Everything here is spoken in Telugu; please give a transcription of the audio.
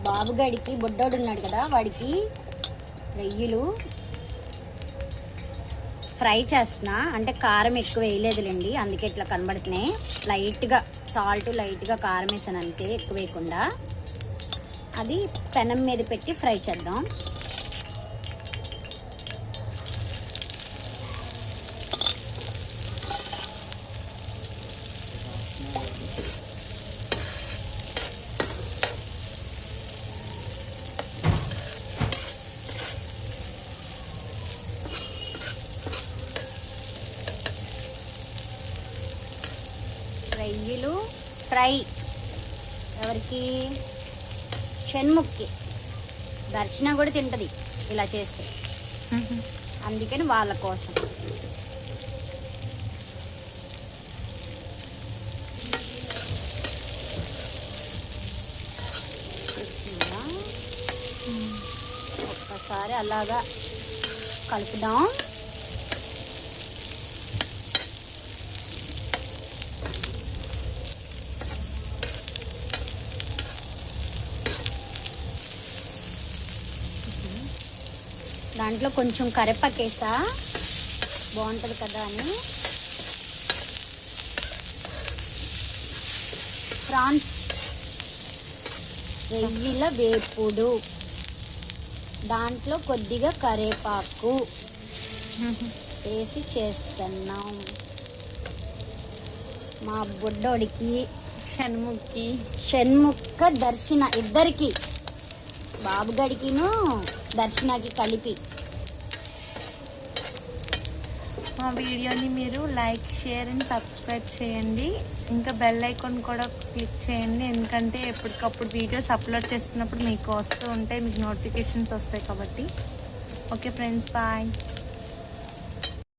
బాబుగాడికి బుడ్డోడు ఉన్నాడు కదా, వాడికి రొయ్యలు ఫ్రై చేస్తున్నా. అంటే కారం ఎక్కువ వేయలేదులేండి, అందుకే ఇట్లా కనబడుతున్నాయి. లైట్గా సాల్ట్, లైట్గా కారం వేసాను అంతే, ఎక్కువ వేయకుండా. అది పెనం మీద పెట్టి ఫ్రై చేద్దాం. రొయ్యలు ఫ్రై ఎవరికి? షణ్ముఖ్కి. దర్శన కూడా తింటుంది ఇలా చేస్తే, అందుకని వాళ్ళ కోసం. ఒక్కసారి అలాగా కలుపుదాం. దాంట్లో కొంచెం కరివేపాకేసా, బాగుంటుంది కదా అని. ప్రాన్స్ రొయ్యల వేపుడు, దాంట్లో కొద్దిగా కరివేపాకు వేసి చేస్తున్నాం. మా బుడ్డోడికి, షణ్ముఖ దర్శన ఇద్దరికి, బాబుగడికిను దర్శనకి కలిపి. మా వీడియోని మీరు లైక్, షేర్ అండ్ సబ్స్క్రైబ్ చేయండి. ఇంకా బెల్ ఐకాన్ కూడా క్లిక్ చేయండి, ఎందుకంటే ఎప్పటికప్పుడు వీడియోస్ అప్లోడ్ చేస్తున్నప్పుడు మీకు వస్తూ ఉంటాయి, మీకు నోటిఫికేషన్స్ వస్తాయి కాబట్టి. Okay friends, bye.